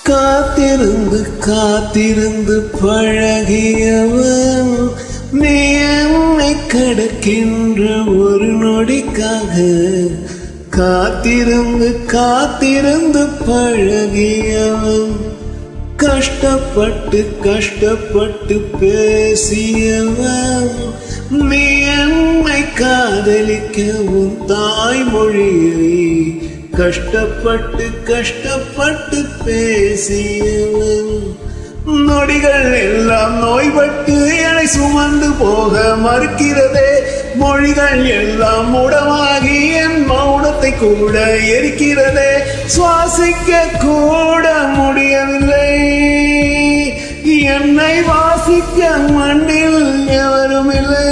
காத்திருந்து காத்திருந்து பழகியவன் நீ என்னை கடக்கின்ற ஒரு நொடிக்காக. காத்திருந்து காத்திருந்து பழகியவன் கஷ்டப்பட்டு கஷ்டப்பட்டு பேசியவன் நீ என்னை காதலிக்க உன் தாய்மொழியை கஷ்டப்பட்டு கஷ்டப்பட்டு பேசியவன். நொடிகள் எல்லாம் நோய்பட்டு என்னை சுமந்து போக மறுக்கிறதே. மொழிகள் எல்லாம் மூடமாகி என் மௌனத்தை கூட எரிக்கிறதே. சுவாசிக்க கூட முடியவில்லை, என்னை வாசிக்க மண்ணில் எவரும் இல்லை.